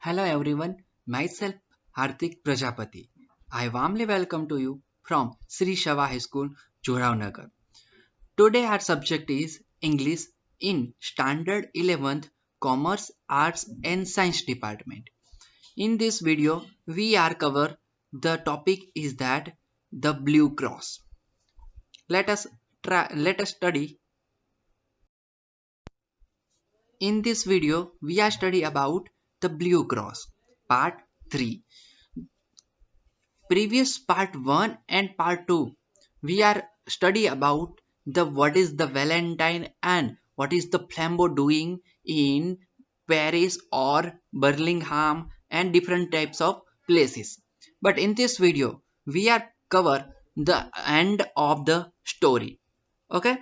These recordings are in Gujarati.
Hello everyone, myself Hardik Prajapati. I warmly welcome to you from Sri Shava High School, Joravnagar. Today our subject is English in Standard 11th Commerce, Arts and Science Department. In this video, we are cover the topic is that the Blue Cross. Let us study. In this video, we are study about the Blue Cross, part 3. Previous part 1 and part 2 we are study about the what is the valentine and what is the flambeau doing in Paris or Birmingham and different types of places, but in this video we are cover the end of the story. Okay,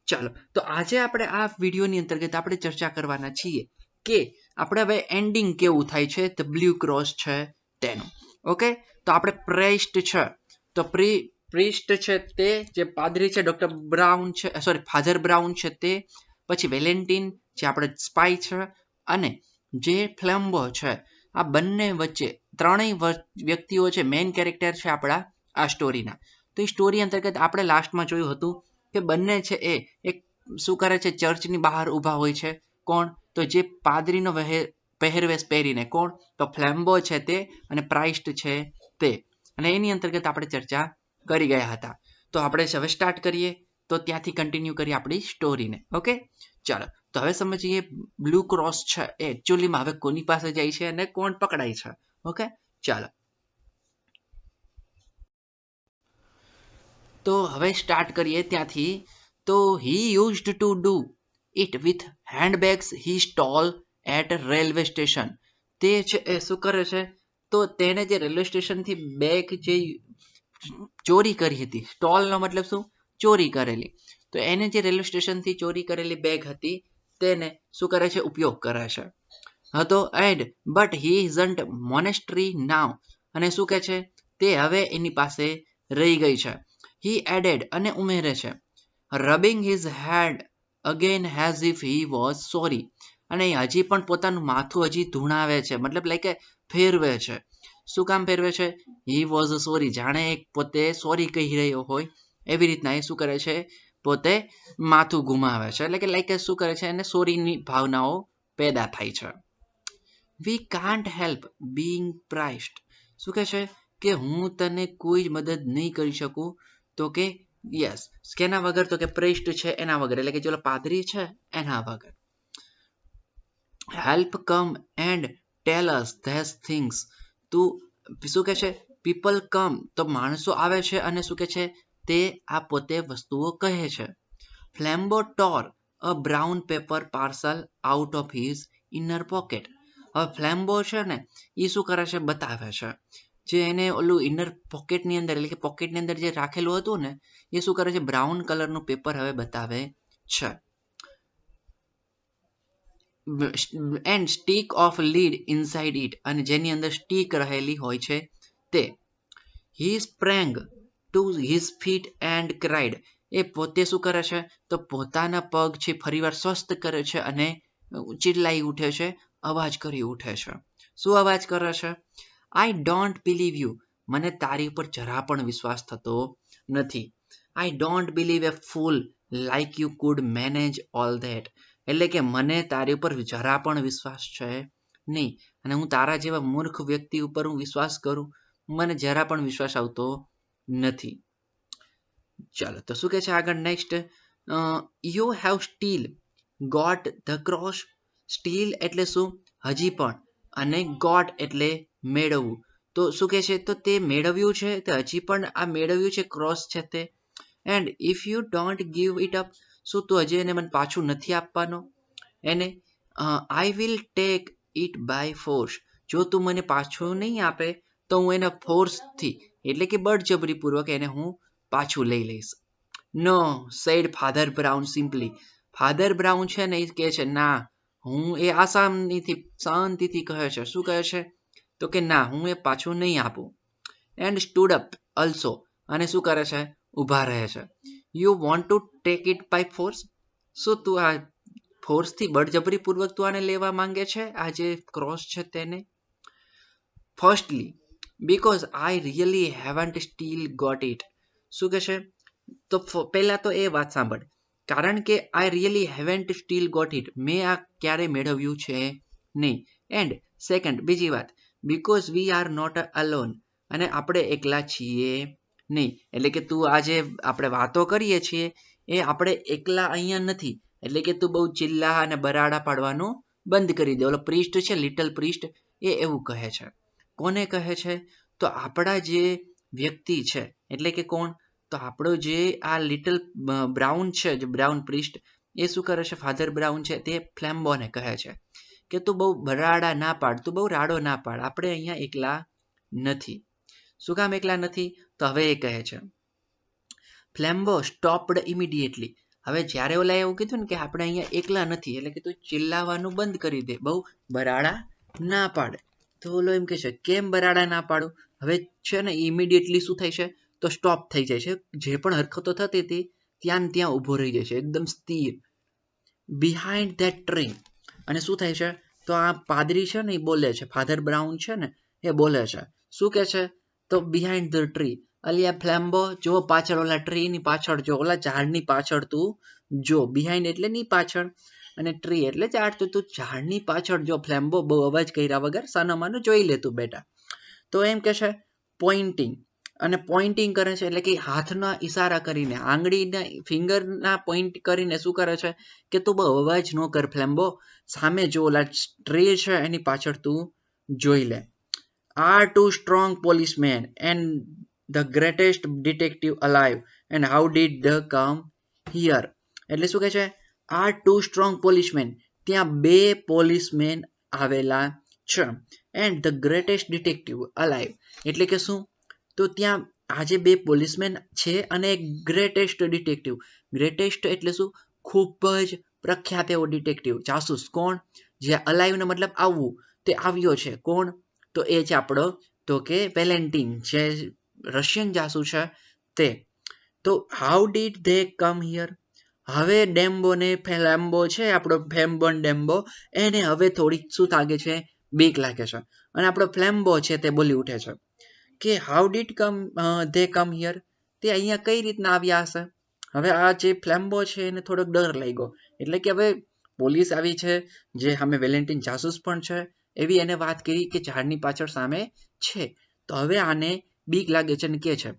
ચાલો તો આજે આપણે આ વિડીયોની અંતર્ગત આપણે ચર્ચા કરવાના છીએ કે આપણે હવે એન્ડિંગ કેવું થાય છે ધ બ્લુ ક્રોસ છે તેનું. ઓકે, તો આપણે પ્રેસ્ટ છે તો પ્રિસ્ટ છે તે જે પાદરી છે ડોક્ટર બ્રાઉન છે, સોરી ફાધર બ્રાઉન છે તે, પછી વેલેન્ટિન જે આપણે સ્પાય છે અને જે ફ્લેમ્બો છે, આ બંને વચ્ચે ત્રણેય વ્યક્તિઓ છે મેઇન કેરેક્ટર છે આપણા આ સ્ટોરીના. તો એ સ્ટોરી અંતર્ગત આપણે લાસ્ટમાં જોયું હતું કે બંને છે એ એક શું કરે છે, ચર્ચની બહાર ઊભા હોય છે. કોણ? તો જે પાદરીનો પહેરવેશ પહેરીને. કોણ? તો ફ્લેમ્બો છે તે અને પ્રાઇસ્ટ છે તે, અને એની અંતર્ગત આપણે ચર્ચા કરી ગયા હતા. તો આપણે હવે સ્ટાર્ટ કરીએ, તો ત્યાંથી કન્ટિન્યુ કરીએ આપણી સ્ટોરીને. ઓકે, ચાલો તો હવે સમજીએ બ્લુ ક્રોસ છે એ એકચ્યુઅલીમાં હવે કોની પાસે જાય છે અને કોણ પકડાય છે. ઓકે, ચાલો તો હવે સ્ટાર્ટ કરીએ ત્યાંથી. તો he used to do it with handbags he stole at railway station. તે છે એ શું કરે છે, તો તેને જે રેલવે સ્ટેશનથી બેગ જે ચોરી કરી હતી, સ્ટોલનો મતલબ શું, ચોરી કરેલી, તો એને જે રેલવે સ્ટેશનથી ચોરી કરેલી બેગ હતી તેને શું કરે છે, ઉપયોગ કરે છે. હતો and but he isn't monastery નાવ, અને શું કહે છે તે હવે એની પાસે રહી ગઈ છે. હી એડેડ અને ઉમેરે છે, rubbing his head again as if he was sorry, અને હજી પણ પોતાનું માથું હજી ધૂણાવે છે, મતલબ લાઈક ફેરવે છે. શું કામ ફેરવે છે? હી વોઝ સોરી, જાણે પોતે સોરી કહી રહ્યો હોય એવી રીતના એ શું કરે છે, પોતે માથું ઘુમાવે છે, એટલે કે લાઈક શું કરે છે, એને સોરીની ભાવનાઓ પેદા થાય છે. વી કાન્ટ હેલ્પ બીંગ પ્રાઇસ્ડ, શું કહે છે કે હું તને કોઈ મદદ નહીં કરી શકું, તો કે યસ કેના વગર, તો કે પ્રેસ્ટ છે એના વગર, એટલે કે ચલો પાદરી છે એના વગર. Help come and tell us these things, તું શું કે છે, પીપલ કમ તો માણસો આવે છે અને શું કે છે તે આ પોતે વસ્તુઓ કહે છે. Flambeau tore a brown paper parcel out of his inner pocket. હવે ફ્લેમ્બો છે ને એ શું કરે છે, બતાવે છે જે એને ઓલું ઇનર પોકેટની અંદર, એટલે કે પોકેટની અંદર જે રાખેલું હતું ને એ શું કરે છે, બ્રાઉન કલરનું પેપર હવે બતાવે છે. And stick of lead inside it, અને જેની અંદર સ્ટીક રહેલી હોય છે તે. He sprang to his feet and cried, એ પોતે શું કરે છે, તો પોતાના પગ છે ફરીવાર સ્વસ્થ કરે છે અને ચિલ્લાઈ ઉઠે છે, અવાજ કરી ઉઠે છે. શું અવાજ કરે છે? આઈ ડોન્ટ બિલીવ યુ, મને તારી ઉપર જરા પણ વિશ્વાસ થતો નથી. I don't believe A full like you could manage all that, એટલે કે મને તારી ઉપર જરા પણ વિશ્વાસ છે નહીં, અને હું તારા જેવા મૂર્ખ વ્યક્તિ ઉપર હું વિશ્વાસ કરું, મને જરા પણ વિશ્વાસ આવતો નથી. ચાલો તો શું કહે છે આગળ next, you have still got the cross. Still એટલે શું, હજી પણ, અને ગોટ એટલે મેળવવું. તો શું કહે છે, તો તે મેળવ્યું છે, તે હજી પણ આ મેળવ્યું છે ક્રોસ છે તે. And if you don't give it up, શું તું હજી એને મને પાછું નથી આપવાનો એને. I will take it by force, જો તું મને પાછું નહીં આપે તો હું એના ફોર્સથી, એટલે કે બળજબરીપૂર્વક એને હું પાછું લઈ લઈશ. No said Father Brown simply, Father Brown છે ને એ કહે છે ના, હું એ આસાનીથી શાંતિથી કહે છે, શું કહે છે, તો કે ના હું એ પાછું નહીં આપું. એન્ડ સ્ટૂડ અપ અલ્સો, અને શું કરે છે, ઊભા રહે છે. You want to take it by force, શું તું આ ફોર્સથી બળજબરીપૂર્વક તું આને લેવા માંગે છે, આ જે ક્રોસ છે તેને. Firstly because I really haven't still got it. શું કહે છે? તો પહેલા તો એ વાત સાંભળ. કારણ કે I really haven't still got it, મેં આ ક્યારે મેળવ્યું છે નહીં. એન્ડ સેકન્ડ, બીજી વાત, because we are not alone, અને આપણે એકલા છીએ નહીં. એટલે કે તું આજે આપણે વાતો કરીએ છીએ એ આપણે એકલા અહીંયા નથી. એટલે કે તું બહુ ચિલ્લા અને બરાડા પાડવાનું બંધ કરી દે. ઓલો પ્રિસ્ટ છે, લિટલ પ્રિસ્ટ, એ એવું કહે છે. કોને કહે છે? તો આપણા જે વ્યક્તિ છે, એટલે કે કોણ? તો આપણો જે આ લિટલ બ્રાઉન છે, જે બ્રાઉન પ્રિસ્ટ, એ શું કરે છે? ફાધર બ્રાઉન છે તે ફ્લેમ્બોને કહે છે કે તું બહુ બરાડા ના પાડ, તું બહુ રાડો ના પાડ, આપણે અહીંયા એકલા નથી. શું કામ એકલા નથી? તો હવે એ કહે છે ફ્લેમ્બો સ્ટોપ્ડ ઇમિડિયેટલી. હવે જ્યારે ઓલા એવું કીધું ને કે આપણે અહીંયા એકલા નથી, એટલે કે તું ચિલ્લાવાનું બંધ કરી દે, બહુ બરાડા ના પાડ. તો ઓલો એમ કહે છે કેમ બરાડા ના પાડું? હવે છે ને ઇમિડિયેટલી શું થાય છે? તો સ્ટોપ થઈ જાય છે. જે પણ હરકતો થતી હતી ત્યાં ત્યાં ઊભો રહી જાય છે, એકદમ સ્થિર. Behind that tree. અને શું થાય છે? તો આ પાદરી છે ને એ બોલે છે, ફાધર બ્રાઉન છે ને એ બોલે છે. શું કે છે? તો બિહાઇન્ડ ધ ટ્રી, અલિયા ફ્લેમ્બો જો પાછળ, ઓલા ટ્રી ની પાછળ જો, ઓલા ઝાડની પાછળ તું જો. બિહાઇન્ડ એટલે ની પાછળ, અને ટ્રી એટલે ઝાડ. તો તું ઝાડની પાછળ જો ફ્લેમ્બો, બહુ અવાજ કર્યા વગર સાનામાનું જોઈ લે તું બેટા. તો એમ કે છે પોઇન્ટિંગ, અને પોઇન્ટિંગ કરે છે એટલે કે હાથના ઈશારા કરીને, આંગળીના ફિંગરના પોઇન્ટ કરીને શું કરે છે કે તું બહુ અવાજ ન કર ફ્લેમ્બો, સામે જો ઓલા ટ્રી છે એની પાછળ તું જોઈ લે. Are two strong policemen and the greatest detective alive, and how did the come here. એટલે શું કહે છે? આર ટુ સ્ટ્રોંગ પોલીસમેન, ત્યાં બે પોલીસમેન આવેલા છે. And the greatest detective alive, એટલે કે શું? તો ત્યાં આજે બે પોલીસમેન છે અને એક ગ્રેટેસ્ટ ડિટેક્ટિવ. ગ્રેટેસ્ટ એટલે શું? ખૂબ જ પ્રખ્યાત એવો ડિટેક્ટિવ, જાસૂસ. કોણ? જે અલાઇવ નો મતલબ આવવું, તે આવ્યો છે. કોણ? તો એ છે આપણો, તો કે વેલેન્ટિન, જે રશિયન જાસૂસ છે તે. તો how did they come here? હવે ડેમ્બોને, ફ્લેમ્બો છે આપણો, ફેમ્બોન ડેમ્બો, એને હવે થોડીક શું લાગે છે? બીક લાગે છે. અને આપણો ફ્લેમ્બો છે તે બોલી ઉઠે છે કે how did they come here, તે અહીંયા કઈ રીતના આવ્યા હશે? હવે આ જે ફ્લેમ્બો છે એને થોડોક ડર લાગ્યો. એટલે કે હવે પોલીસ આવી છે, જે સામે વેલેન્ટિન જાસૂસ પણ છે, એવી એને વાત કરી કે ઝાડની પાછળ સામે છે. તો હવે આને બીક લાગે છે અને કહે છે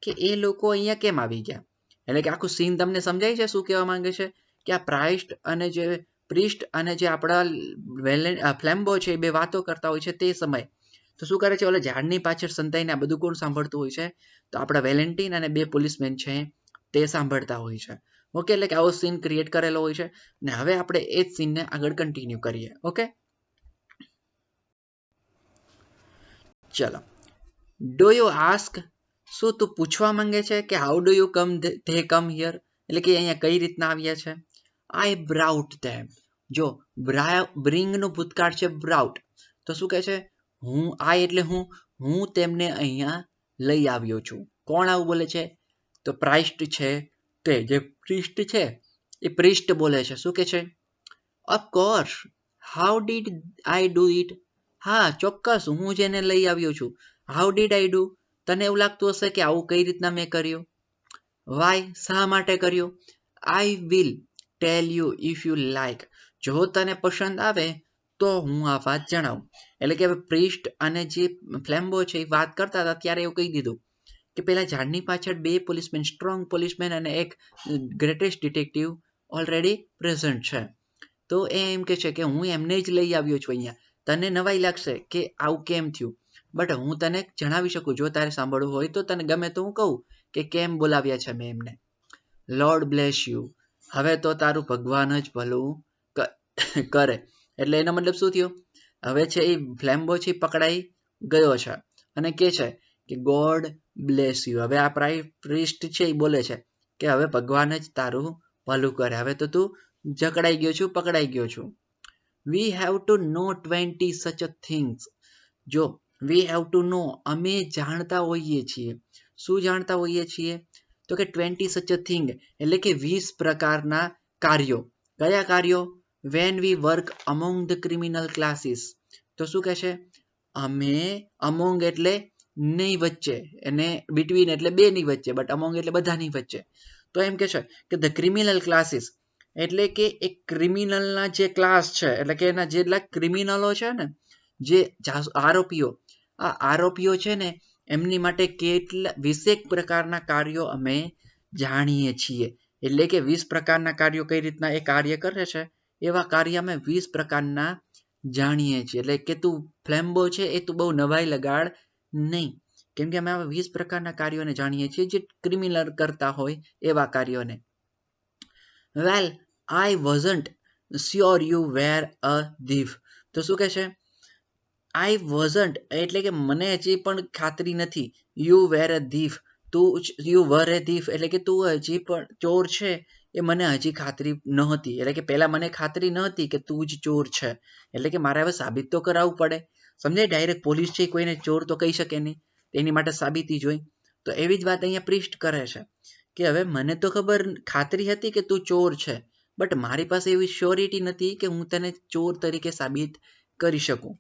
કે એ લોકો અહીંયા કેમ આવી ગયા? એટલે કે આખું સીન તમને સમજાય છે શું કહેવા માંગે છે? કે આ પ્રિસ્ટ અને જે આપણા ફ્લેમ્બો છે એ બે વાતો કરતા હોય છે તે સમય. તો શું કરે છે? ઓલા ઝાડની પાછળ સંતાઈને આ બધું કોણ સાંભળતું હોય છે? તો આપણા વેલેન્ટિન અને બે પોલીસમેન છે તે સાંભળતા હોય છે. ઓકે, એટલે કે આવો સીન ક્રિએટ કરેલો હોય છે. ને હવે આપણે એ જ સીનને આગળ કન્ટિન્યુ કરીએ. ઓકે, ચલો. ડુ યુ આસ્ક, શું તું પૂછવા માંગે છે કે how do you they come here, એટલે કે અહીંયા કઈ રીતના આવ્યા છે? આઈ બ્રાઉટ ધેમ. જો બ્રિંગ નું ભૂતકાળ છે બ્રાઉટ. તો શું કહે છે? આઈ એટલે હું તેમને અહીંયા લઈ આવ્યો છું. કોણ આવું બોલે છે? તો પ્રાઇસ્ટ છે તે, જે પ્રિસ્ટ છે એ પ્રિસ્ટ બોલે છે. શું કે છે? Of course, how did I do it? હા ચોક્કસ, હું જેને લઈ આવ્યો છું. How did I do? તને એવું લાગતું હશે કે આવું કઈ રીતના મેં કર્યું? વાય, શા માટે કર્યું? I will tell you if you like. જો તને પસંદ આવે તો હું આ વાત જણાવું. એટલે કે હવે પ્રિસ્ટ અને જે ફ્લેમ્બો છે એ વાત કરતા હતા ત્યારે એવું કહી દીધું કે પેલા ઝાડની પાછળ બે પોલીસમેન, સ્ટ્રોંગ પોલીસમેન અને એક ગ્રેટેસ્ટ ડિટેક્ટિવ ઓલરેડી પ્રેઝન્ટ છે. તો એ એમ કે છે કે હું એમને જ લઈ આવ્યો છું અહીંયા. તને નવાઈ લાગશે કે આવું કેમ થયું, બટ હું તને જણાવી શકું. જો તારે સાંભળવું હોય તો તને ગમે તો હું કહું કે કેમ બોલાવ્યા છે મેં એમને. Lord bless you. હવે તો તારું ભગવાન જ ભલું કરે. એટલે એનો મતલબ શું થયો? હવે છે એ ફ્લેમ્બો છે પકડાઈ ગયો છે અને કે છે કે ગોડ બ્લેસ યુ. હવે આ પ્રિસ્ટ છે એ બોલે છે કે હવે ભગવાન જ તારું ભલું કરે. હવે તો તું જકડાઈ ગયો છું, પકડાઈ ગયો છું. વી હેવ ટુ નો 20 સચ થિંગ્સ. જો વી હેવ ટુ નો, અમે જાણતા હોઈએ છીએ. શું જાણતા હોઈએ છીએ? તો કે 20 સચ થિંગ, એટલે કે 20 પ્રકારના કાર્યો. કયા કાર્યો? When we work among the criminal classes. તો શું કહે છે? અમે અમોંગ એટલે નહીં વચ્ચે અને બિટવીન એટલે બે ની વચ્ચે બટ અમોંગ એટલે બધાની વચ્ચે. તો એમ કે છે કે ધ ક્રિમિનલ ક્લાસીસ એટલે કે એક ક્રિમિનલના જે ક્લાસ છે એટલે કે એના જેટલા ક્રિમિનલો છે ને જે આરોપીઓ આ આરોપીઓ છે ને એમની માટે કેટલા 20 પ્રકારના કાર્યો અમે જાણીએ છીએ. એટલે કે 20 પ્રકારના કાર્યો કઈ રીતના એ કાર્ય કરે છે એવા કાર્ય અમે 20 પ્રકારના જાણીએ છીએ. એટલે કે તું ફ્લેમ્બો છે એ તું બહુ નવાઈ લગાડ નહીં, કેમ કે અમે આવા 20 પ્રકારના કાર્યોને જાણીએ છીએ જે ક્રિમિનલ કરતા હોય એવા કાર્યોને. Well I wasn't sure you were a thief. તો શું કહે છે? આઈ વોઝન્ટ એટલે કે મને હજી પણ ખાતરી નથી. You were a thief, you var A thief એટલે કે તું હજી પણ ચોર છે એ મને હજી ખાતરી નહોતી. એટલે કે પહેલા મને ખાતરી નહોતી કે તું જ ચોર છે. એટલે કે મારે હવે સાબિત તો કરાવવું પડે. સમજાય? ડાયરેક્ટ પોલીસ છે કોઈને ચોર તો કહી શકે નહીં, એની માટે સાબિતી જોઈ. તો એવી જ વાત અહીંયા પ્રિસ્ટ કરે છે કે હવે મને તો ખાતરી હતી કે તું ચોર છે, બટ મારી પાસે એવી શ્યોરિટી નથી કે હું તને ચોર તરીકે સાબિત કરી શકું.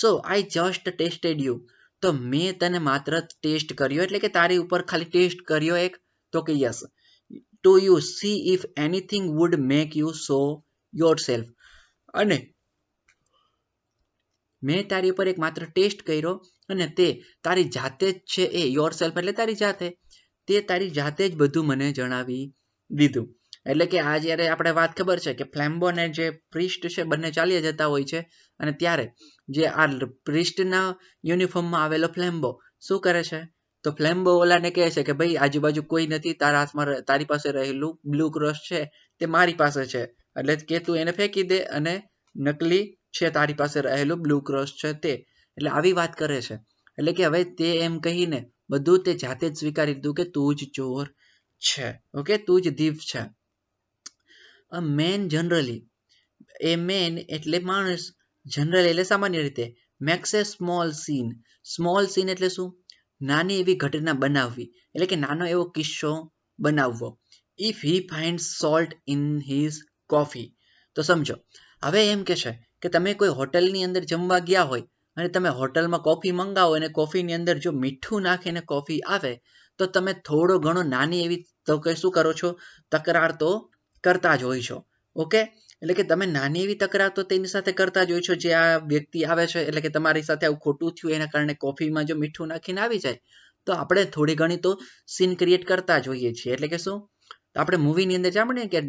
સો આઈ જસ્ટ ટેસ્ટેડ યુ. તો મેં તને માત્ર ટેસ્ટ કર્યો એટલે કે તારી ઉપર ખાલી ટેસ્ટ કર્યો એક. તો કે yes. To you see if anything would make you so yourself. અને મેં તારી ઉપર એક માત્ર ટેસ્ટ કર્યો અને તે તારી જાતે જ છે એ યોર સેલ્ફ એટલે તારી જાતે, તે તારી જાતે જ બધું મને જણાવી દીધું. એટલે કે આ જ્યારે આપણે વાત ખબર છે કે ફ્લેમ્બો અને જે પ્રિસ્ટ છે બંને ચાલ્યા જતા હોય છે અને ત્યારે જે આ પ્રિસ્ટના યુનિફોર્મમાં આવેલો ફ્લેમ્બો શું કરે છે? તો ફ્લેમ્બો ઓલાને કહે છે કે ભાઈ આજુબાજુ કોઈ નથી, તારા હાથમાં તારી પાસે રહેલું બ્લુ ક્રોસ છે તે મારી પાસે છે, એટલે કે તું એને ફેંકી દે અને નકલી છે તારી પાસે રહેલું બ્લુ ક્રોસ છે તે. એટલે આવી વાત કરે છે. એટલે કે હવે તે એમ કહીને બધું તે જાતે જ સ્વીકારી લીધું કે તું જ ચોર છે. ઓકે, તું જ thief છે. અ મેન જનરલી, એ મેન એટલે માણસ, જનરલ એટલે સામાન્ય રીતે, મેક્સ એ સ્મોલ સીન. સ્મોલ સીન એટલે શું? નાની એવી ઘટના બનાવવી, એટલે કે નાનો એવો કિસ્સો બનાવવો. If he find salt in his coffee. તો સમજો હવે એમ કે છે કે તમે કોઈ હોટલની અંદર જમવા ગયા હોય અને તમે હોટલમાં કોફી મંગાવો અને કોફીની અંદર જો મીઠું નાખીને કોફી આવે તો તમે થોડો ઘણો નાની એવી તો કે શું કરો છો? તકરાર તો કરતા જ હોય છો. ઓકે, એટલે કે તમે નાની એવી તકરાર તો તેની સાથે કરતા જ હોય છો. જે આ વ્યક્તિ આવે છે એટલે કે તમારી સાથે આવું ખોટું થયું એના કારણે કોફીમાં જો મીઠું નાખીને આવી જાય તો આપણે થોડી ઘણી તો સીન ક્રિએટ કરતા જ હોઈએ છીએ. એટલે કે શું? આપણે મૂવીની અંદર જાણીએ કે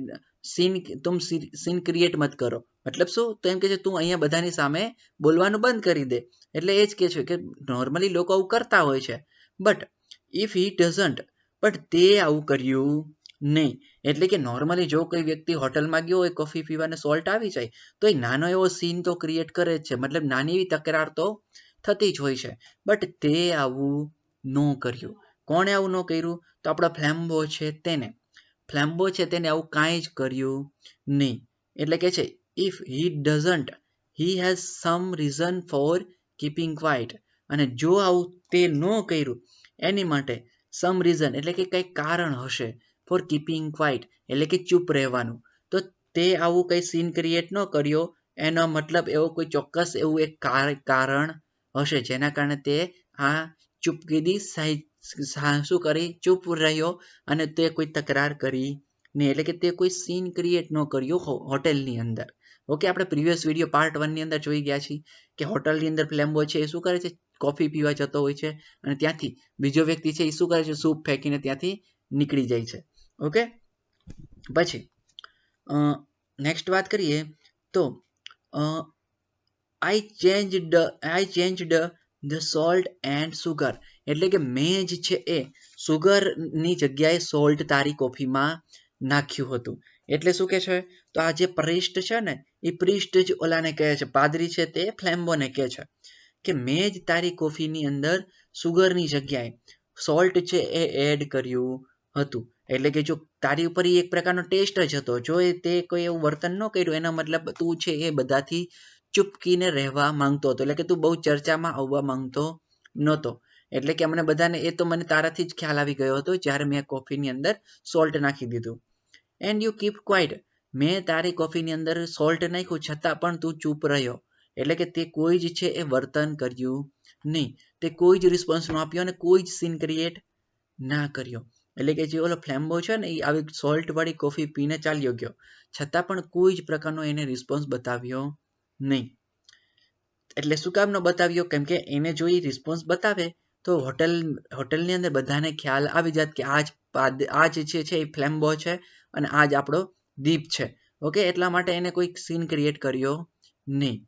સીન ક્રિએટ મત કરો, મતલબ શું? તો એમ કે છે તું અહીંયા બધાની સામે બોલવાનું બંધ કરી દે. એટલે એ જ કે છે કે નોર્મલી લોકો આવું કરતા હોય છે, but if he doesn't, but તે આવું કર્યું નહીં. એટલે કે નોર્મલી જો કોઈ વ્યક્તિ હોટલમાં ગયો હોય કોફી પીવાને સોલ્ટ આવી જાય તો એક નાનો એવો સીન તો ક્રિએટ કરે જ છે, મતલબ નાની એવી તકરાર તો થતી જ હોય છે, બટ તે આવું ન કર્યું. કોણે આવું ન કર્યું? તો આપણો ફ્લેમ્બો છે તેને. ફ્લેમ્બો છે તેને આવું કાંઈ જ કર્યું નહીં. એટલે કે છે if he doesn't, he has some reason for keeping quiet. અને જો આવું તે ન કર્યું એની માટે સમ રીઝન એટલે કે કંઈક કારણ હશે ફોર કીપિંગ ક્વાઇટ એટલે કે ચૂપ રહેવાનું. તો તે આવું કંઈ સીન ક્રિએટ ન કર્યો એનો મતલબ એવો કોઈ ચોક્કસ એવું એક કારણ હશે જેના કારણે તે આ ચૂપકીદી શું કરી? ચૂપ રહ્યો અને તે કોઈ તકરાર કરી નહીં. એટલે કે તે કોઈ સીન ક્રિએટ ન કર્યો હોટેલની અંદર. ઓકે, આપણે પ્રીવિયસ વિડીયો પાર્ટ 1 ની અંદર જોઈ ગયા છીએ કે હોટલની અંદર ફ્લેમ્બો છે એ શું કરે છે? કોફી પીવા જતો હોય છે અને ત્યાંથી બીજો વ્યક્તિ છે એ શું કરે છે? સૂપ ફેંકીને ત્યાંથી નીકળી જાય છે. ઓકે, પછી નેક્સ્ટ વાત કરીએ તો I changed the salt and sugar. એટલે કે મેં જ છે એ સુગરની જગ્યાએ સોલ્ટ તારી કોફીમાં નાખ્યું હતું. એટલે શું કે છે? તો આ જે પ્રિસ્ટ છે ને એ પ્રિસ્ટ જ ઓલાને કહે છે, પાદરી છે તે ફ્લેમ્બોને કહે છે કે મેં જ તારી કોફીની અંદર સુગરની જગ્યાએ સોલ્ટ છે એ એડ કર્યું હતું. એટલે કે જો તારી ઉપર એક પ્રકારનો ટેસ્ટ જ હતો, જો તે કોઈ એવું વર્તન ન કર્યું એનો મતલબ તું છે એ બધાથી ચૂપકીને રહેવા માંગતો હતો. એટલે કે તું બહુ ચર્ચામાં આવવા માંગતો નહોતો. એટલે કે અમને બધાને એ તો મને તારાથી જ ખ્યાલ આવી ગયો હતો જ્યારે મેં કોફીની અંદર સોલ્ટ નાખી દીધું. And you keep quite. મેં તારી કોફીની અંદર સોલ્ટ નાખ્યું છતાં પણ તું ચૂપ રહ્યો. એટલે કે તે કોઈ જ છે એ વર્તન કર્યું નહીં, તે કોઈ જ રિસ્પોન્સ ન આપ્યો અને કોઈ જ સીન ક્રિએટ ના કર્યો. એટલે કે જે ઓલો ફ્લેમ્બો છે ને એ આવી સોલ્ટ વાળી કોફી પીને ચાલ્યો ગયો, છતાં પણ કોઈ જ પ્રકારનો એને રિસ્પોન્સ બતાવ્યો નહીં. એટલે શું કામ ન બતાવ્યો? કેમ કે એને જો એ રિસ્પોન્સ બતાવે તો હોટલની અંદર બધાને ખ્યાલ આવી જાત કે આ જે છે એ ફ્લેમ્બો છે અને આ જ આપણો દીપ છે. ઓકે, એટલા માટે એને કોઈ સીન ક્રિએટ કર્યો નહીં.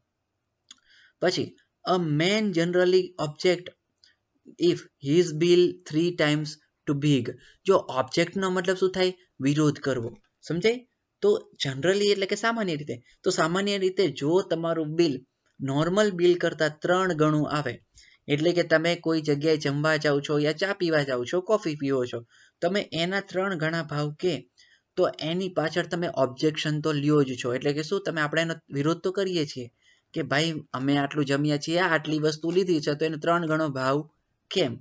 પછી a man generally object if his bill 3 times too big. જો ઓબ્જેક્ટનો મતલબ શું થાય? વિરોધ કરવો. સમજાય? તો જનરલી એટલે કે સામાન્ય રીતે, તો સામાન્ય રીતે જો તમારું બિલ નોર્મલ બિલ કરતા 3 ગણું આવે, એટલે કે તમે કોઈ જગ્યાએ જમવા જાઓ છો યા ચા પીવા જાઓ છો, કોફી પીવો છો, તમે એના 3 ગણા ભાવ કે તો એની પાછળ તમે ઓબ્જેક્શન તો લ્યો જ છો. એટલે કે શું? તમે આપણે એનો વિરોધ તો કરીએ છીએ કે ભાઈ અમે આટલું જમ્યા છીએ, આટલી વસ્તુ લીધી છે, તો એનો 3 ગણો ભાવ કેમ?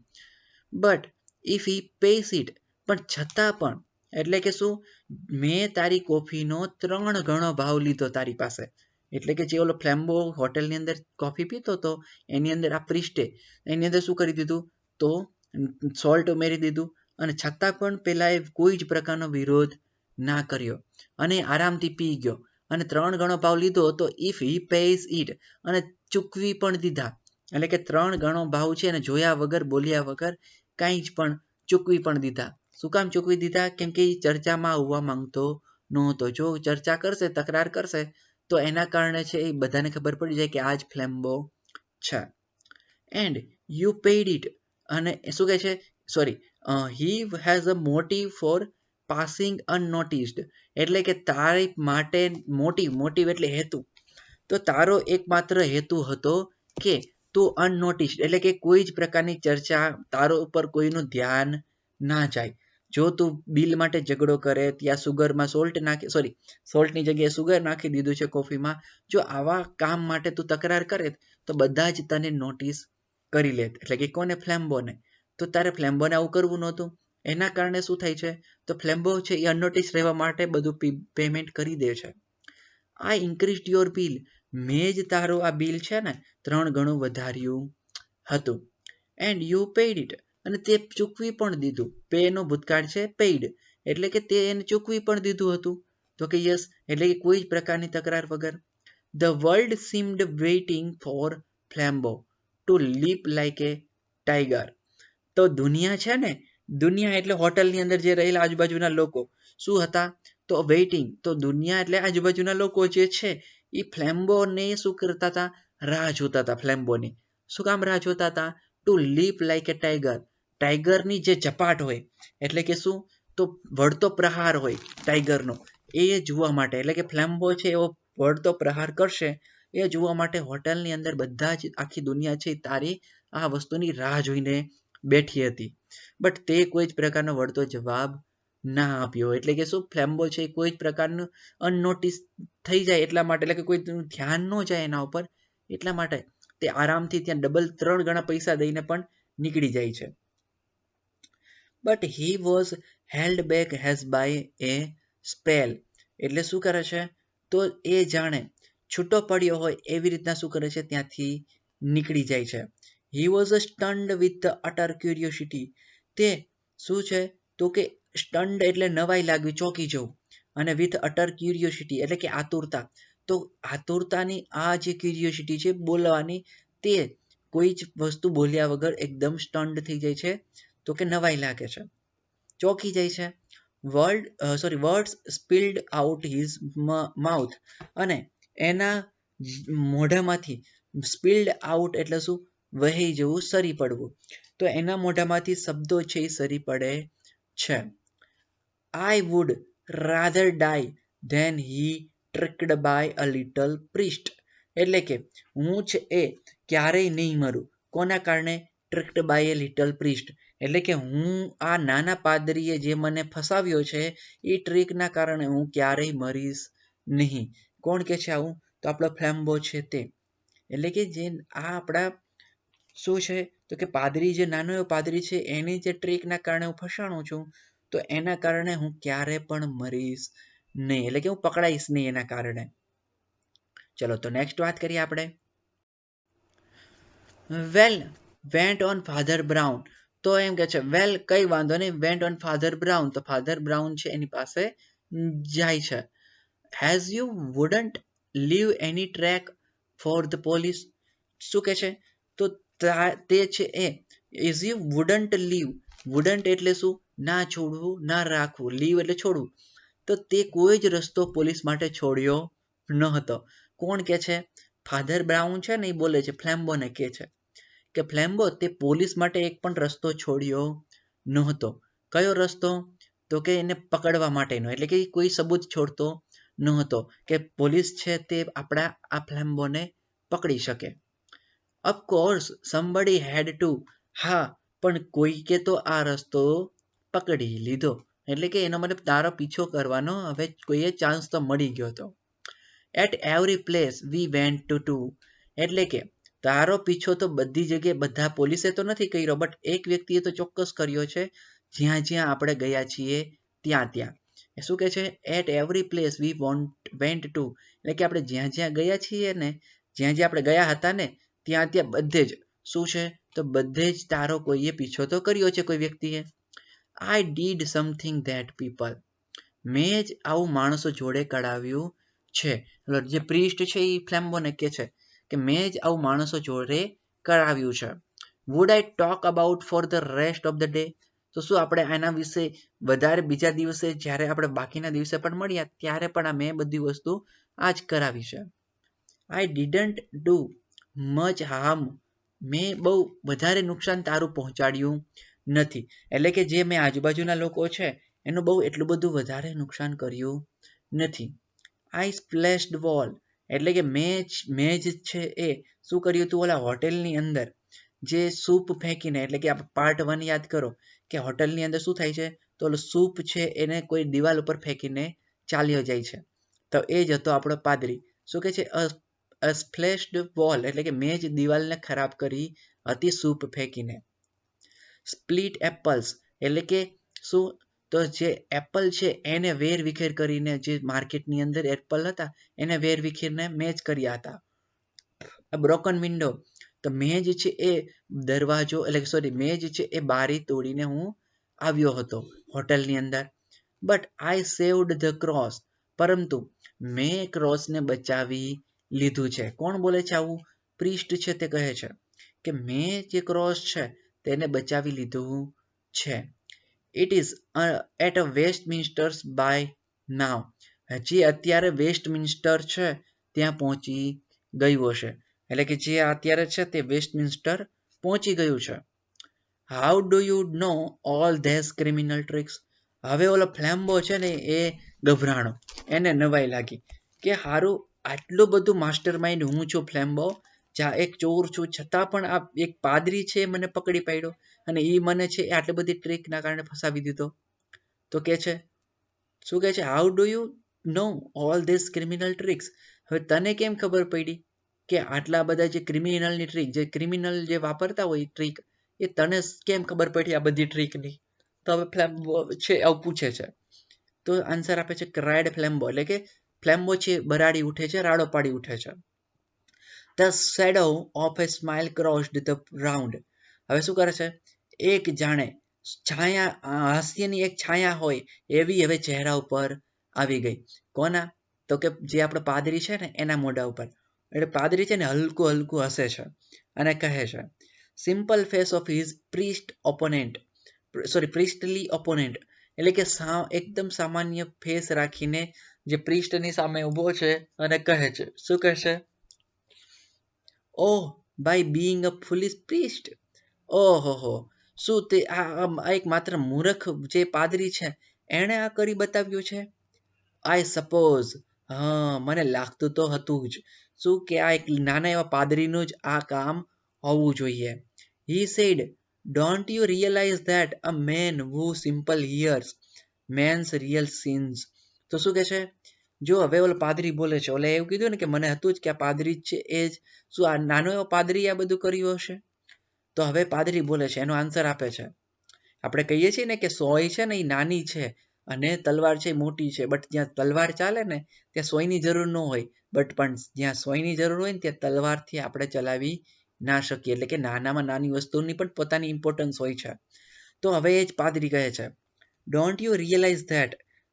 But if he pays it, પણ છતાં પણ એટલે કે શું? મેં તારી કોફીનો 3 ગણો ભાવ લીધો તારી પાસે. એટલે કે જે ઓલો ફ્લેમ્બો હોટલની અંદર કોફી પીતો હતો એની અંદર આ પ્રિસ્ટે એની અંદર શું કરી દીધું? તો સોલ્ટ ઉમેરી દીધું અને છતાં પણ પેલા એ કોઈ જ પ્રકારનો વિરોધ ના કર્યો અને આરામથી પી ગયો અને 3 ગણો ભાવ લીધો. તો ઇફ હી પેસ ઇટ, અને ચૂકવી પણ દીધા. એટલે કે 3 ગણો ભાવ છે અને જોયા વગર બોલ્યા વગર કાંઈ જ પણ ચૂકવી પણ દીધા. શું કામ ચૂકવી દીધા? કેમ કે એ ચર્ચામાં આવવા માંગતો નહોતો. જો ચર્ચા કરશે, તકરાર કરશે તો એના કારણે છે એ બધાને ખબર પડી જાય કે આ જ ફ્લેમ્બો છે. એન્ડ યુ પેડ ઇટ, અને શું કહે છે? Sorry, he has a motive for passing unnoticed. એટલે કે તારી માટે મોટિવ એટલે હેતુ. તો તારો એકમાત્ર હેતુ હતો કે તું અનનોટિસ્ડ, એટલે કે કોઈ જ પ્રકારની ચર્ચા તારો ઉપર કોઈનું ધ્યાન ના જાય. જો તું બિલ માટે ઝઘડો કરે, ત્યાં સુગરમાં સોલ્ટની જગ્યાએ સુગર નાખી દીધું છે કોફીમાં, જો આવા કામ માટે તું તકરાર કરે તો બધા જ તને નોટિસ કરી લે. એટલે કે કોને? ફ્લેમ્બોને. તો તારે ફ્લેમ્બોને આવું કરવું નહોતું. એના કારણે શું થાય છે? તો ફ્લેમ્બો છે એ અનનોટિસ રહેવા માટે બધું પેમેન્ટ કરી દે છે. આઈ ઇન્ક્રીઝડ યોર બિલ, મેં જ તારું આ બિલ છે ને 3 ગણું વધાર્યું હતું. એન્ડ યુ પેઇડ ઇટ, અને તે ચૂકવી પણ દીધું. પે નો ભૂતકાળ છે પેઇડ, એટલે કે તે એને ચૂકવી પણ દીધું હતું. તો કે યસ, એટલે કે કોઈ જ પ્રકારની તકરાર વગર. The world seemed waiting for Flambeau to leap like a tiger. તો દુનિયા છે ને, દુનિયા એટલે હોટલની અંદર જે રહેલા આજુબાજુના લોકો શું હતા? તો વેઇટિંગ. તો દુનિયા એટલે આજુબાજુના લોકો જે છે એ ફ્લેમ્બોને શું કરતા હતા? રાહ જોતા હતા. ફ્લેમ્બોની શું કામ રાહ જોતા હતા? Two leap like a tiger. ટાઈગરની જે ઝપાટ હોય, એટલે કે શું? તો વળતો પ્રહાર હોય ટાઈગરનો, એ જોવા માટે. એટલે કે ફ્લેમ્બો છે એવો વળતો પ્રહાર કરશે એ જોવા માટે હોટલની અંદર બધા જ આખી દુનિયા છે તારી આ વસ્તુની રાહ જોઈને બેઠી હતી. બટ તે કોઈ જ પ્રકારનો વળતો જવાબ ના આપ્યો. એટલે કે શું? ફ્લેમ્બો છે કોઈ જ પ્રકારનું અનનોટિસ થઈ જાય એટલા માટે, એટલે કે કોઈ ધ્યાન ન જાય એના ઉપર, એટલા માટે તે આરામથી ત્યાં ડબલ 3 ગણા પૈસા દઈને પણ નીકળી જાય છે. But he was held back has by a spell. એટલે શું કરે છે? તો એ જાણે છૂટો પડ્યો હોય એવી રીતના શું કરે છે? ત્યાંથી નીકળી જાય છે. He was stunned with utter curiosity. તે શું છે? તો કે સ્ટન્ડ એટલે નવાઈ લાગવી, ચોંકી જવું, અને વિથ અટર ક્યુરિયોસિટી એટલે કે આતુરતા. તો આતુરતાની આ જે ક્યુરિયોસિટી છે બોલવાની, તે કોઈ જ વસ્તુ બોલ્યા વગર એકદમ સ્ટન્ડ થઈ જાય છે. તો કે નવાઈ લાગે છે, ચોંકી જાય છે. વર્ડ્સ સ્પિલ્ડ આઉટ હિઝ માઉથ, અને એના મોઢામાંથી સ્પિલ્ડ આઉટ એટલે શું? વહી જવું, સરી પડવું. તો એના મોઢામાંથી શબ્દો છે એ સરી પડે છે. I would rather die than he tricked by a little priest. એટલે કે હું છે એ ક્યારેય નહીં મરું. કોના કારણે? ટ્રિક્ડ બાય એ લિટલ પ્રિસ્ટ. એટલે કે હું આ નાના પાદરીએ જે મને ફસાવ્યો છે એ ટ્રીકના કારણે હું ક્યારેય મરીશ નહીં. કોણ કે છે આવું? તો આપણો ફ્લેમ્બો છે તે. એટલે કે જે આ આપણા શું છે? તો કે પાદરી, જે નાનો એવો પાદરી છે એની જે ટ્રીકના કારણે હું ફસાણું છું, તો એના કારણે હું ક્યારે પણ મરીશ નહીં. એટલે કે હું પકડાઈશ નહીં એના કારણે. ચલો તો નેક્સ્ટ વાત કરીએ આપણે. Well went on Father Brown. તો એમ કે છે વેલ કઈ વાંધો નહીં, વેન્ટ ઓન ફાધર બ્રાઉન, તો ફાધર બ્રાઉન છે એની પાસે જાય છે. As you wouldn't leave any track for the police. શું કે છે? તો તે છે એ is you wouldn't leave. Wouldn't એટલે શું? ના છોડવું, ના રાખવું. લીવ એટલે છોડવું. તો તે કોઈ જ રસ્તો પોલીસ માટે છોડ્યો ન હતો. કોણ કે છે? ફાધર બ્રાઉન છે ને એ બોલે છે, ફ્લેમ્બોને કે છે કે ફ્લેમ્બો તે પોલીસ માટે એક પણ રસ્તો છોડ્યો નહોતો. કયો રસ્તો? તો કે એને પકડવા માટેનો, એટલે કે કોઈ સબૂત છોડતો નહોતો કે પોલીસ છે તે આપણા આ ફ્લેમ્બોને પકડી શકે. ઓફકોર્સ સમબડી હેડ ટુ. હા, પણ કોઈકે તો આ રસ્તો પકડી લીધો. એટલે કે એનો મતલબ તારો પીછો કરવાનો હવે કોઈએ ચાન્સ તો મળી ગયો હતો. At every place we went to. એટલે કે તારો પીછો તો બધી જગ્યાએ બધા પોલીસે તો નથી કર્યો, બટ એક વ્યક્તિએ તો ચોક્કસ કર્યો છે. જ્યાં જ્યાં આપણે ગયા છીએ ત્યાં ત્યાં. શું કે છે? At every place we went to. એટલે કે આપણે જ્યાં જ્યાં ગયા છીએ ને, જ્યાં જ્યાં આપણે ગયા હતા ને, ત્યાં ત્યાં બધે જ શું છે? તો બધે જ તારો કોઈએ પીછો તો કર્યો છે કોઈ વ્યક્તિએ. I did something that people. મેં જ આવું માણસો જોડે કરાવ્યું છે. જે પ્રિસ્ટ છે એ ફ્લેમ્બોને કે છે કે મેં જ આવું માણસો જોડે કરાવ્યું છે. Would I talk about for the rest of the day. તો શું આપણે આના વિશે વધારે બીજા દિવસે જ્યારે આપણે બાકીના દિવસે પણ મળ્યા ત્યારે પણ આ મેં બધી વસ્તુ આ જ કરાવી છે. આઈ ડીડન્ટ ડુ મચ હાર્મ. મેં બહુ વધારે નુકસાન તારું પહોંચાડ્યું નથી. એટલે કે જે મેં આજુબાજુના લોકો છે એનું બહુ એટલું બધું વધારે નુકસાન કર્યું નથી. આઈ સ્પ્લેશ્ડ વોલ. એટલે કે મેં જ છે એ શું કર્યું હતું? ઓલા હોટેલની અંદર જે સૂપ ફેંકીને, એટલે કે આપણે પાર્ટ 1 યાદ કરો કે હોટલની અંદર શું થાય છે? તો ઓલો સૂપ છે એને કોઈ દિવાલ ઉપર ફેંકીને ચાલ્યો જાય છે. તો એ જ હતો આપણો પાદરી. શું કે છે? અ સ્પ્લેશ્ડ વોલ. એટલે કે મેં જ દિવાલને ખરાબ કરી હતી સૂપ ફેંકીને. Split apples. એટલે કે શું? તો જે એપલ છે એને વેર વિખેર કરીને, જે માર્કેટની અંદર એપલ હતા એને વેર વિખેરને મેચ કર્યા હતા. Broken window. તો મેં જ છે એ દરવાજો, એટલે સોરી મેં જ છે એ બારી તોડીને હું આવ્યો હતો હોટલની અંદર. But I saved the cross. પરંતુ મેં ક્રોસને બચાવી લીધું છે. કોણ બોલે છે આવું? પ્રિસ્ટ છે તે કહે છે કે મેં જે ક્રોસ છે તેને બચાવી લીધું છે. It is at a Westminsters by now. હજી અત્યારે વેસ્ટમિન્સ્ટર છે ત્યાં પહોંચી ગયું હશે. એટલે કે જે અત્યારે છે તે વેસ્ટમિન્સ્ટર પહોંચી ગયું છે. How do you know all this criminal tricks. હવે ઓલો ફ્લેમ્બો છે ને એ ગભરાણો, એને નવાઈ લાગી કે હારું આટલું બધું માસ્ટર માઇન્ડ હું છું ફ્લેમ્બો, જ્યાં એક ચોર છું છતાં પણ આ એક પાદરી છે મને પકડી પાડ્યો અને એ મને છે આટલી બધી ટ્રીકના કારણે ફસાવી દીધો. તો કે છે શું કે છે? How do you know all this criminal tricks. હવે તને કેમ ખબર પડી કે આટલા બધા જે ક્રિમિનલની ટ્રીક, જે ક્રિમિનલ જે વાપરતા હોય ટ્રીક, એ તને કેમ ખબર પડી આ બધી ટ્રીકની? તો હવે ફ્લેમ્બો છે આવું પૂછે છે. તો આન્સર આપે છે ક્રાઇડ ફ્લેમ્બો. એટલે કે ફ્લેમ્બો છે બરાડી ઉઠે છે, રાડો પાડી ઉઠે છે. The shadow of A smile crossed the round. હવે શું કરે છે? એક જાણે છાયા, હાસ્યની એક છાયા હોય એવી હવે ચહેરા ઉપર આવી ગઈ. કોના? તો કે જે આપણો પાદરી છે ને એના મોઢા ઉપર. એટલે પાદરી છે ને હલકું હલકું હસે છે અને કહે છે simple face of his priest opponent, sorry priestly opponent. એટલે કે એકદમ સામાન્ય ફેસ રાખીને જે પ્રિસ્ટની સામે ઊભો છે અને કહે છે. શું કહે છે? Oh by being a foolish priest. ઓહો, શું તે આ એક માત્ર મૂર્ખ જે પાદરી છે એણે આ કરી બતાવ્યું છે? આઈ સપોઝ. હા, મને લાગતું તો હતું જ. શું કે આ એક નાના એવા પાદરીનું જ આ કામ હોવું જોઈએ. He said don't you realise that a man who simple hears men's real sins. તો શું કે છે? જો હવે ઓલો પાદરી બોલે છે, ઓલે એવું કીધું ને કે મને હતું જ કે આ પાદરી જ છે એ જ. શું આ નાનો એવો પાદરી આ બધું કર્યું હશે? તો હવે પાદરી બોલે છે, એનો આન્સર આપે છે. આપણે કહીએ છીએ ને કે સોય છે ને એ નાની છે અને તલવાર છે મોટી છે, બટ જ્યાં તલવાર ચાલે ને ત્યાં સોયની જરૂર ન હોય, બટ પણ જ્યાં સોયની જરૂર હોય ને ત્યાં તલવારથી આપણે ચલાવી ના શકીએ. એટલે કે નાનામાં નાની વસ્તુની પણ પોતાની ઇમ્પોર્ટન્સ હોય છે. તો હવે એ જ પાદરી કહે છે, ડોન્ટ યુ રિયલાઇઝ ધેટ,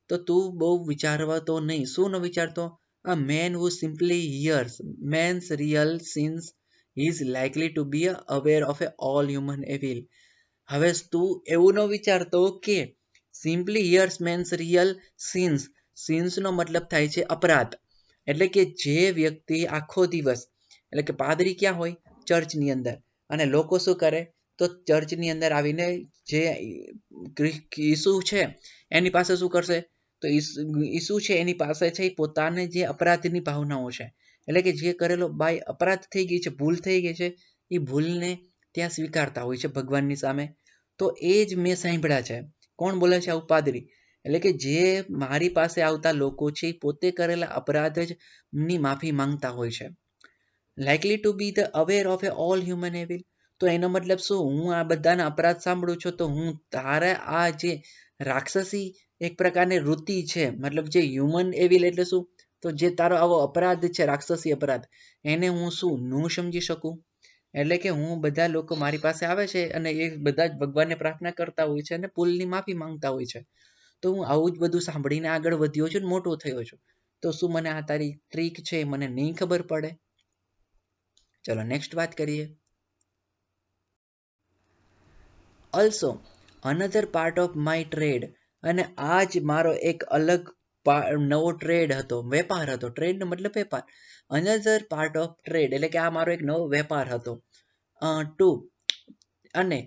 તો તું બહુ વિચારવા તો નહીં. શું ન વિચારતો? A man who simply hears men's real sins is likely to be aware of a all human evil. હવે તું એવું ન વિચારતો કે simply hears men's real sins. સિન્સનો મતલબ થાય છે અપરાધ. એટલે કે જે વ્યક્તિ આખો દિવસ, એટલે કે પાદરી ક્યાં હોય? ચર્ચની અંદર. અને લોકો શું કરે? તો ચર્ચની અંદર આવીને જે ઈસુ છે એની પાસે શું કરશે? તો ઈસુ છે એની પાસે છે પોતાને જે અપરાધની ભાવનાઓ છે, એટલે કે જે કરેલો બાય અપરાધ થઈ ગઈ છે, ભૂલ થઈ ગઈ છે, એ ભૂલને ત્યાં સ્વીકારતા હોય છે ભગવાનની સામે. તો એ જ મેં સાંભળ્યા છે. કોણ બોલે છે આવું? પાદરી. એટલે કે જે મારી પાસે આવતા લોકો છે પોતે કરેલા અપરાધ જ ની માફી માંગતા હોય છે. Likely to B the aware of a all human evil. તો એનો મતલબ શું? હું આ બધાના અપરાધ સાંભળું છું તો હું તારા આ જે રાક્ષસી એક પ્રકારની વૃત્તિ છે, મતલબ જે હ્યુમન એવિલ એટલે શું? તો જે તારો આવો અપરાધ છે, રાક્ષસી અપરાધ, એને હું શું ન સમજી શકું? એટલે કે હું બધા લોકો મારી પાસે આવે છે અને એ બધા જ ભગવાનને પ્રાર્થના કરતા હોય છે અને ભૂલની માફી માંગતા હોય છે. તો હું આવું જ બધું સાંભળીને આગળ વધ્યો છું, મોટો થયો છું. તો શું મને આ તારી ટ્રીક છે મને નહીં ખબર પડે? ચલો નેક્સ્ટ વાત કરીએ. Also another part of my trade. અને આ જ મારો એક અલગ નવો ટ્રેડ હતો, વેપાર હતો. ટ્રેડનો મતલબ વેપાર. અનધર પાર્ટ ઓફ ટ્રેડ એટલે કે આ મારો એક નવો વેપાર હતો. ટુ અને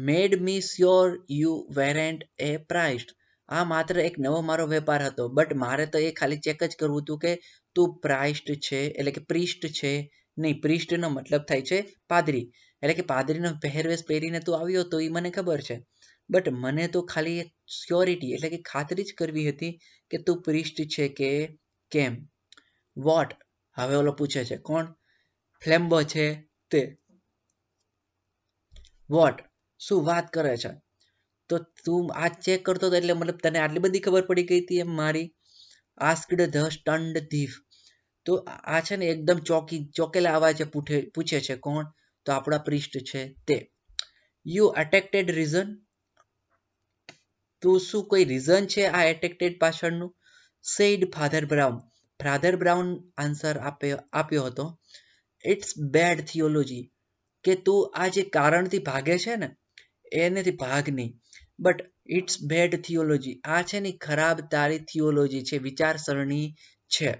મેડ મી શ્યોર યુ વેરેન્ટ એ પ્રાઇસ્ડ. આ માત્ર એક નવો મારો વેપાર હતો, બટ મારે તો એ ખાલી ચેક જ કરવું હતું કે તું પ્રાઇસ્ડ છે, એટલે કે પ્રિસ્ટ છે નહીં. પ્રિસ્ટનો મતલબ થાય છે પાદરી. એટલે કે પાદરીનો પહેરવેશ પહેરીને તું આવ્યો તો એ મને ખબર છે, બટ મને તો ખાલી એક સ્યોરિટી એટલે કે ખાતરી જ કરવી હતી કે તું પ્રિસ્ટ છે કે કેમ. વોટ? હવે ઓલો પૂછે છે. કોણ? ફ્લેમ્બો છે તે. વોટ? શું વાત કરે છે? તો તું આ ચેક કરતો હતો એટલે મતલબ તને આટલી બધી ખબર પડી ગઈ હતી એમ મારી? Asked the stunned thief. તો આ છે ને એકદમ ચોકેલા અવાજે પૂછે છે. કોણ? તો આપણા પ્રિસ્ટ છે તે. You attacked reason. તું શું કોઈ રીઝન છે આ એટેક્ટેડ પાછળનું? Said Father Brown. Father Brown answer આપ્યો હતો. It's bad theology. કે તું આ જે કારણથી ભાગે છે ને એનેથી ભાગ નહીં, બટ ઇટ્સ બેડ થિયોલોજી. આ છે ને ખરાબ તારી થિયોલોજી છે, વિચારસરણી છે.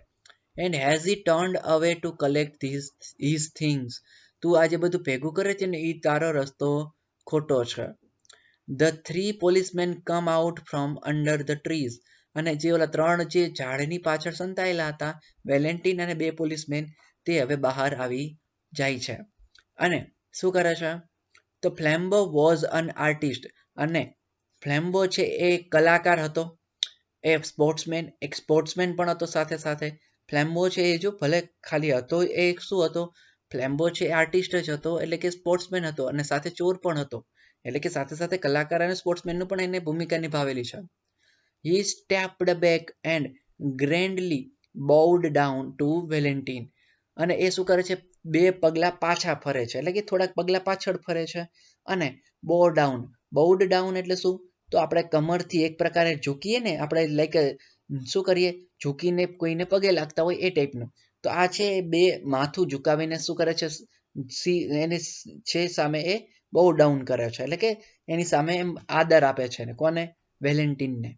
એન્ડ હેઝ હી ટર્ન્ડ અવે ટુ કલેક્ટ ધીઝ થિંગ્સ. તું આજે બધું ભેગું કરે છે ને એ તારો રસ્તો ખોટો છે. The three policeman come out from under the trees. અને જે ઓલા ત્રણ જે ઝાડની પાછળ સંતાયેલા હતા, વેલેન્ટિન અને બે પોલીસમેન, તે હવે બહાર આવી જાય છે. અને શું કરે છે? તો ફ્લેમ્બો વોઝ અન આર્ટિસ્ટ. અને ફ્લેમ્બો છે એ કલાકાર હતો, એ સ્પોર્ટ્સમેન, એક સ્પોર્ટ્સમેન પણ હતો સાથે સાથે. ફ્લેમ્બો છે એ જો ભલે ખાલી હતો, એ શું હતો? ફ્લેમ્બો છે એ આર્ટિસ્ટ જ હતો, એટલે કે સ્પોર્ટ્સમેન હતો અને સાથે ચોર પણ હતો. એટલે કે સાથે સાથે કલાકાર અને સ્પોર્ટ્સમેનનું પણ એને ભૂમિકા નિભાવેલી છે. He stepped back and grandly bowed down to Valentin. અને એ શું કરે છે? બે પગલા પાછા ફરે છે, એટલે કે થોડાક પગલા પાછળ ફરે છે. અને બો ડાઉન. બોવડ ડાઉન એટલે શું? તો આપણે કમરથી એક પ્રકારે ઝૂકીએ ને, આપણે લાઈક શું કરીએ? ઝૂકીને કોઈને પગે લાગતા હોય એ ટાઈપનું. તો આ છે બે માથું ઝુકાવીને શું કરે છે? એની છે સામે એ બહુ ડાઉન કરે છે, એટલે કે એની સામે એમ આદર આપે છે. ને કોને? વેલેન્ટિનને.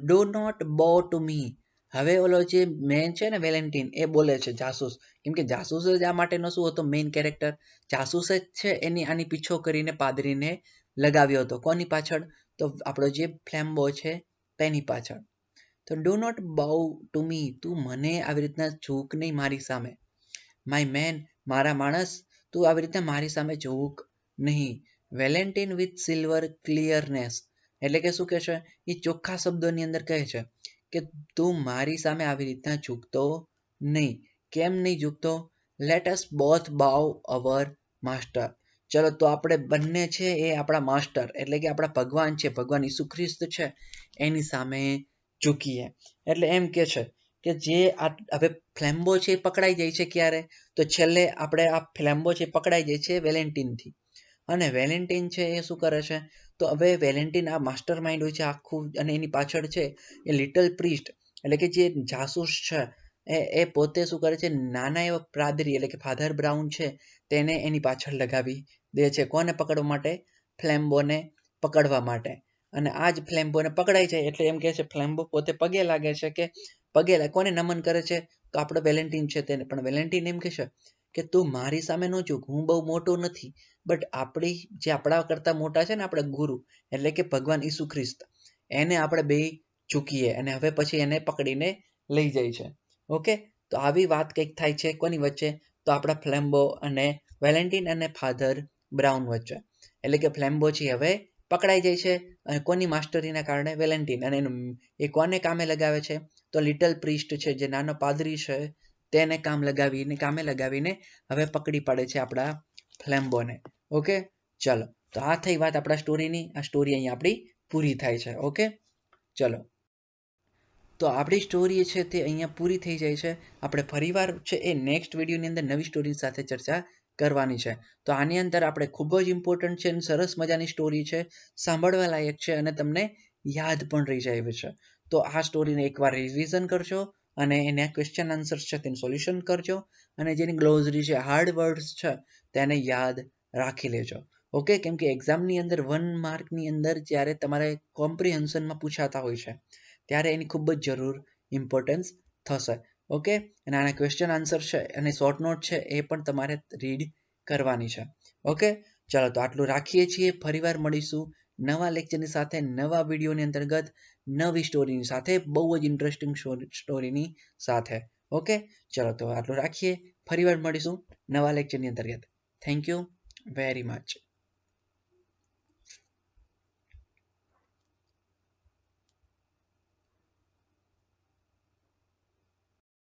ડુ નોટ બો ટુ મી. હવે ઓલો જે મેન છે ને વેલેન્ટિન, એ બોલે છે જાસૂસ. કેમ કે જાસૂસ જ આ માટેનો શું હતો? Main character. જાસૂસ જ છે એની આની પીછો કરીને પાદરીને લગાવ્યો હતો. કોની પાછળ? તો આપણો જે ફ્લેમ્બો છે તેની પાછળ. તો do not bow to me. તું મને આવી રીતના ઝૂક નહીં મારી સામે. My man. મારા માણસ, તું આવી રીતના મારી સામે ઝૂક નહીં. Valentin with silver clearness. એટલે કે શું કહે છે? એ ચોખ્ખા શબ્દોની અંદર કહે છે કે તું મારી સામે આવી રીતના ઝૂકતો નહીં. કેમ નહીં ઝૂકતો? લેટ અસ બોથ બાવ અવર માસ્ટર. ચલો તો આપણે બંને છે એ આપણા માસ્ટર એટલે કે આપણા ભગવાન છે, ભગવાન ઈસુ ખ્રિસ્ત છે, એની સામે ઝૂકીએ. એટલે એમ કે છે કે જે હવે ફ્લેમ્બો છે એ પકડાઈ જાય છે ક્યારે, તો છેલ્લે આપણે આ ફ્લેમ્બો છે પકડાઈ જાય છે વેલેન્ટિનથી. અને વેલેન્ટિન છે એ શું કરે છે, તો હવે વેલેન્ટિન આ માસ્ટર માઇન્ડ હોય છે આખું, અને એની પાછળ છે એ લિટલ પ્રિસ્ટ એટલે કે જે જાસૂસ છે એ પોતે શું કરે છે, નાના એવા પાદરી એટલે કે ફાધર બ્રાઉન છે તેને એની પાછળ લગાવી દે છે. કોને પકડવા માટે? ફ્લેમ્બોને પકડવા માટે. અને આ જ ફ્લેમ્બોને પકડાય છે એટલે એમ કહે છે, ફ્લેમ્બો પોતે પગે લાગે છે કે પગે કોને નમન કરે છે, તો આપણો વેલેન્ટિન છે તેને. પણ વેલેન્ટિન એમ કહેશે કે તું મારી સામે ન ચૂક, હું બહુ મોટો નથી, બટ આપણી જે આપણા કરતા મોટા છે ને આપણા ગુરુ એટલે કે ભગવાન ઈસુ ખ્રિસ્ત, એને આપણે બે ચૂકીએ, અને હવે પછી એને પકડીને લઈ જાય છે. ઓકે, તો આવી વાત કંઈક થાય છે કોની વચ્ચે, તો આપણા ફ્લેમ્બો અને વેલેન્ટિન અને ફાધર બ્રાઉન વચ્ચે. એટલે કે ફ્લેમ્બો છે હવે પકડાઈ જાય છે, અને કોની માસ્ટરીના કારણે? વેલેન્ટિન. અને એ કોને કામે લગાવે છે, તો લિટલ પ્રિસ્ટ છે જે નાનો પાદરી છે તેને કામે લગાવીને હવે પકડી પાડે છે આપણા ફ્લેમ્બોને. ઓકે, ચલો, તો આ થઈ વાત આપણા સ્ટોરીની. આ સ્ટોરી અહીંયા આપણી પૂરી થાય છે. ઓકે, ચલો, તો આપણી સ્ટોરી છે તે અહીંયા પૂરી થઈ જાય છે. આપણે ફરીવાર છે એ નેક્સ્ટ વિડીયોની અંદર નવી સ્ટોરી સાથે ચર્ચા કરવાની છે. તો આની અંદર આપણે ખૂબ જ ઇમ્પોર્ટન્ટ છે અને સરસ મજાની સ્ટોરી છે, સાંભળવા લાયક છે અને તમને યાદ પણ રહી જાય એવી છે. તો આ સ્ટોરીને એકવાર રિવિઝન કરજો અને એના ક્વેશ્ચન આન્સર્સ છે તેનું સોલ્યુશન કરજો, અને જેની ગ્લોઝરી છે, હાર્ડ વર્ડ્સ છે તેને યાદ રાખી લેજો. ઓકે, કેમ કે એક્ઝામની અંદર 1 માર્કની અંદર જ્યારે તમારે કોમ્પ્રિહેન્શનમાં પૂછાતા હોય છે ત્યારે એની ખૂબ જ જરૂર ઇમ્પોર્ટન્સ થશે. ઓકે, અને આના ક્વેશ્ચન આન્સર છે અને શોર્ટ નોટ છે એ પણ તમારે રીડ કરવાની છે. ઓકે, ચાલો, તો આટલું રાખીએ છીએ. ફરીવાર મળીશું નવા લેક્ચરની સાથે, નવા વિડીયોની અંતર્ગત, નવી સ્ટોરીની સાથે, બહુ જ ઇન્ટરેસ્ટિંગ સ્ટોરીની સાથે. ઓકે, ચલો, તો આટલું રાખીએ. ફરીવાર મળીશું નવા લેક્ચરની અંતર્ગત. Thank you very much.